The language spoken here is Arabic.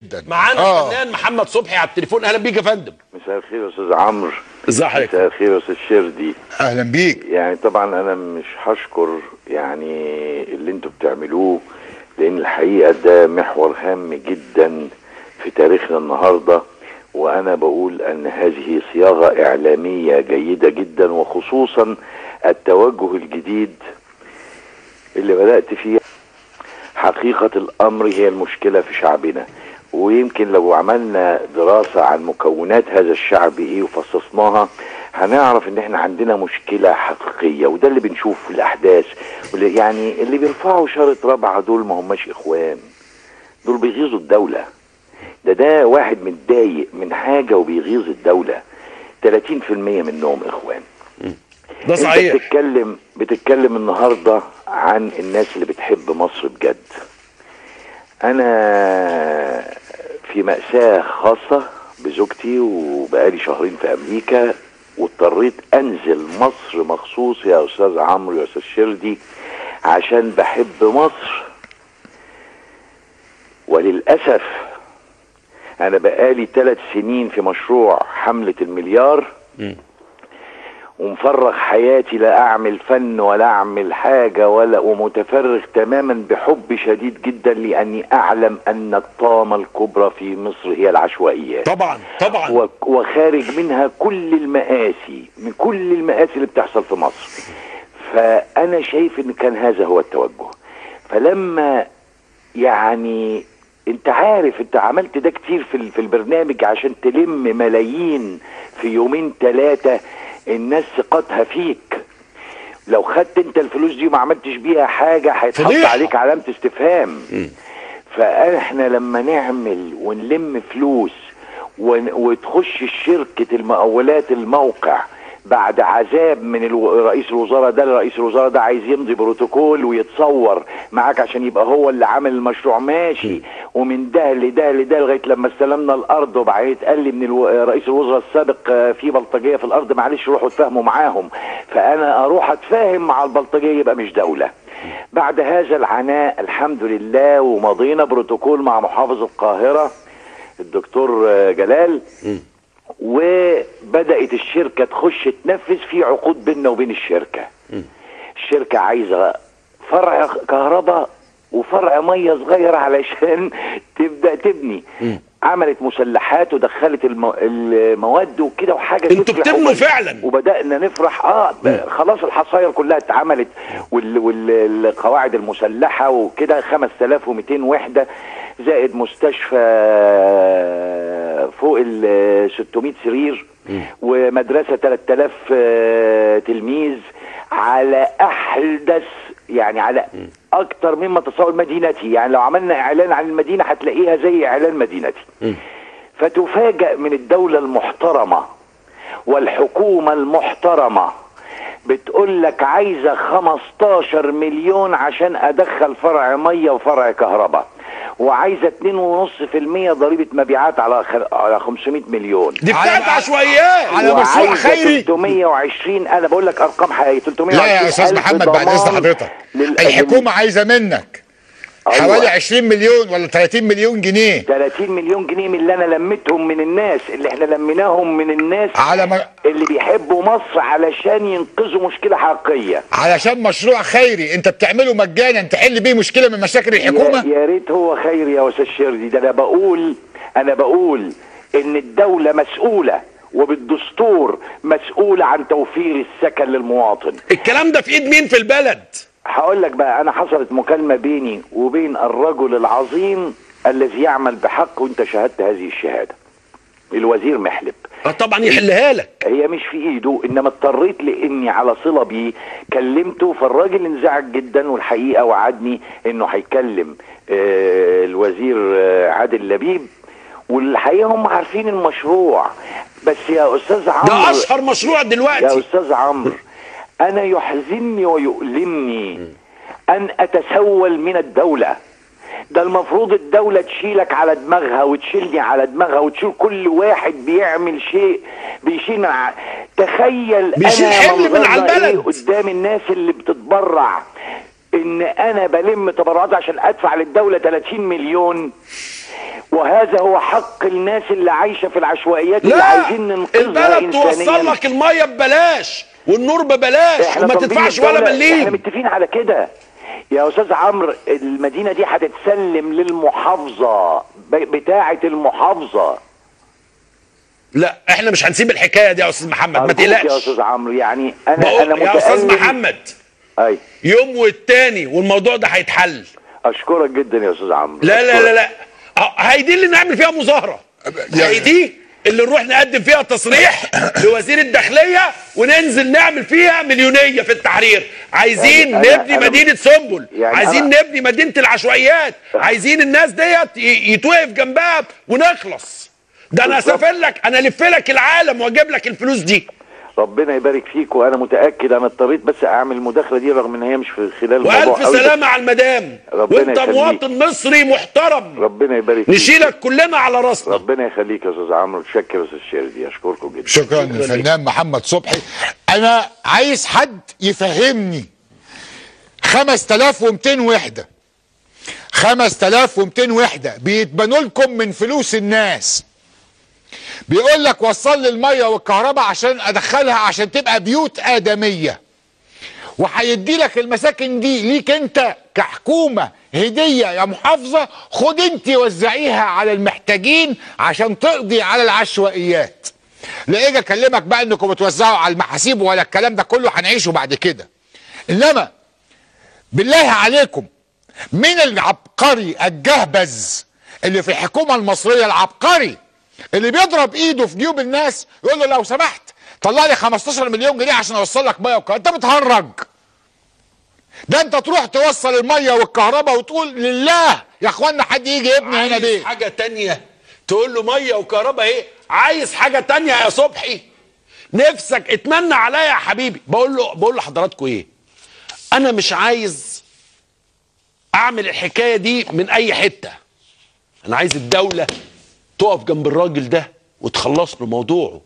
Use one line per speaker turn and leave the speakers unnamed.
جدا.
معانا الفنان محمد صبحي على التليفون. اهلا بيك يا فندم.
مساء الخير يا استاذ عمرو.
ازي حضرتك؟
مساء الخير يا استاذ شردي.
اهلا بيك.
يعني طبعا انا مش هشكر يعني اللي انتوا بتعملوه، لان الحقيقه ده محور هام جدا في تاريخنا النهارده، وانا بقول ان هذه صياغه اعلاميه جيده جدا، وخصوصا التوجه الجديد اللي بدات فيه. حقيقه الامر هي المشكله في شعبنا، ويمكن لو عملنا دراسة عن مكونات هذا الشعب ايه وفصصناها هنعرف ان احنا عندنا مشكلة حقيقية، وده اللي بنشوف في الاحداث. يعني اللي بيرفعوا شارة رابعة دول ما هماش اخوان، دول بيغيظوا الدولة. ده واحد متضايق من حاجة وبيغيظ الدولة. 30% منهم اخوان.
ده صحيح.
بتتكلم النهاردة عن الناس اللي بتحب مصر بجد. انا في مأساة خاصة بزوجتي وبقالي شهرين في امريكا، واضطريت انزل مصر مخصوص يا استاذ عمرو يا استاذ شردي عشان بحب مصر. وللأسف انا بقالي 3 سنين في مشروع حملة المليار، ومفرغ حياتي، لا اعمل فن ولا اعمل حاجة ومتفرغ تماما بحب شديد جدا، لاني اعلم ان الطامة الكبرى في مصر هي العشوائيات.
طبعا
وخارج منها كل المآسي، من كل المآسي اللي بتحصل في مصر. فانا شايف ان كان هذا هو التوجه. فلما يعني انت عارف انت عملت ده كتير في البرنامج عشان تلم ملايين في يومين 3، الناس ثقتها فيك. لو خدت انت الفلوس دي وما عملتش بيها حاجة هيتحط عليك علامة استفهام. فاحنا لما نعمل ونلم فلوس وتخش شركة المقاولات الموقع بعد عذاب من رئيس الوزراء ده لرئيس الوزراء ده، عايز يمضي بروتوكول ويتصور معاك عشان يبقى هو اللي عامل المشروع، ماشي، ومن ده لده لده لغايه لما استلمنا الارض، وبعدين اتقال لي من رئيس الوزراء السابق في بلطجيه في الارض، معلش روحوا اتفاهموا معاهم. فانا اروح اتفاهم مع البلطجيه يبقى مش دوله. بعد هذا العناء الحمد لله ومضينا بروتوكول مع محافظ القاهره الدكتور جلال، وبدأت الشركة تخش تنفذ في عقود بيننا وبين الشركة. الشركة عايزة فرع كهرباء وفرع مية صغير علشان تبدأ تبني. عملت مسلحات ودخلت المواد وكده وحاجة.
انتوا بتبنوا فعلا؟
وبدأنا نفرح. خلاص الحصاير كلها اتعملت والقواعد المسلحة وكده 5200 وحدة، زائد مستشفى فوق ال 600 سرير، ومدرسة 3000 تلميذ، على احدث يعني على اكتر مما تصور مدينتي. يعني لو عملنا اعلان عن المدينة هتلاقيها زي اعلان مدينتي. فتفاجأ من الدولة المحترمة والحكومة المحترمة بتقول لك عايزة 15 مليون عشان ادخل فرع مية وفرع كهرباء، وعايزه 2.5% ضريبه مبيعات على 500 مليون.
دي بتاعت عشوائيات
على مشروع خيري.
320. انا بقول لك ارقام حقيقيه. 320.
لا يا استاذ محمد بعد اذن حضرتك، الحكومه عايزه منك حوالي 20 مليون ولا 30 مليون جنيه.
30 مليون جنيه من اللي انا لميتهم من الناس، اللي احنا لميناهم من الناس اللي بيحبوا مصر علشان ينقذوا مشكله حقيقيه،
علشان مشروع خيري انت بتعمله مجانا تحل بيه مشكله من مشاكل الحكومه.
يا ريت هو خيري يا استاذ شردي. ده انا بقول ان الدوله مسؤوله وبالدستور مسؤوله عن توفير السكن للمواطن.
الكلام ده في ايد مين في البلد؟ هقول
لك بقى. انا حصلت مكالمة بيني وبين الرجل العظيم الذي يعمل بحق، وانت شاهدت هذه الشهادة، الوزير محلب.
طبعا يحلها لك.
هي مش في ايده، انما اضطريت لاني على صلة بيه كلمته، فالراجل انزعج جدا، والحقيقة وعدني انه هيكلم الوزير عادل لبيب، والحقيقة هم عارفين المشروع. بس يا استاذ عمرو،
ده اشهر مشروع دلوقتي
يا استاذ عمرو. انا يحزنني ويؤلمني ان اتسول من الدولة. ده المفروض الدولة تشيلك على دماغها وتشيلني على دماغها وتشيل كل واحد بيعمل شيء بيشيل تخيل
بيشيل حمل من على البلد
قدام الناس اللي بتتبرع، ان انا بلم تبرعات عشان ادفع للدولة 30 مليون وهذا هو حق الناس اللي عايشه في العشوائيات اللي عايزين ننقذها
البلد توصل لك الميه ببلاش والنور ببلاش وما تدفعش ولا مليم.
احنا متفقين على كده يا استاذ عمرو. المدينه دي هتتسلم للمحافظه بتاعه المحافظه.
لا احنا مش هنسيب الحكايه دي يا استاذ محمد، ما تقلقش
يا استاذ عمرو. يعني انا متألم
يا استاذ محمد.
اي
يوم والتاني والموضوع ده هيتحل.
اشكرك جدا يا استاذ عمرو.
لا لا لا لا هي دي اللي نعمل فيها مظاهره، هي دي اللي نروح نقدم فيها تصريح لوزير الداخليه وننزل نعمل فيها مليونيه في التحرير. عايزين نبني مدينه سنبل، عايزين نبني مدينه العشوائيات، عايزين الناس ديت يتوقف جنبها ونخلص. ده انا اسافر لك، انا الف لك العالم واجيب لك الفلوس دي.
ربنا يبارك فيك. وانا متاكد، انا اضطريت بس اعمل المداخله دي رغم ان هي مش في خلال الموضوع.
والف سلامه على المدام، وانت مواطن مصري محترم.
ربنا يبارك فيك،
نشيلك كلنا على راسنا.
ربنا يخليك يا استاذ عمرو. متشكر يا استاذ شيردي، اشكركم جدا.
شكرا للفنان محمد صبحي. انا عايز حد يفهمني 5200 وحده 5200 وحده بيتبنوا لكم من فلوس الناس. بيقول لك وصل لي الميه والكهرباء عشان ادخلها عشان تبقى بيوت ادميه، وهيدي لك المساكن دي ليك انت كحكومه هديه يا محافظه. خد انت وزعيها على المحتاجين عشان تقضي على العشوائيات. لا اجي اكلمك بقى انكم بتوزعوا على المحاسيب ولا الكلام ده كله هنعيشه بعد كده. انما بالله عليكم، مين العبقري الجهبذ اللي في الحكومه المصريه، العبقري اللي بيضرب ايده في جيوب الناس يقول له لو سمحت طلع لي 15 مليون جنيه عشان اوصل لك ميه وكهرباء؟ انت بتهرج. ده انت تروح توصل الميه والكهرباء وتقول لله يا اخوانا حد يجي يبني هنا بيت.
عايز حاجه تانية تقول له ميه وكهرباء ايه؟ عايز حاجه تانية يا صبحي؟ نفسك اتمنى عليا يا حبيبي. بقول لحضراتكم ايه، انا مش عايز اعمل الحكايه دي من اي حته. انا عايز الدوله تقف جنب الراجل ده وتخلص له موضوعه.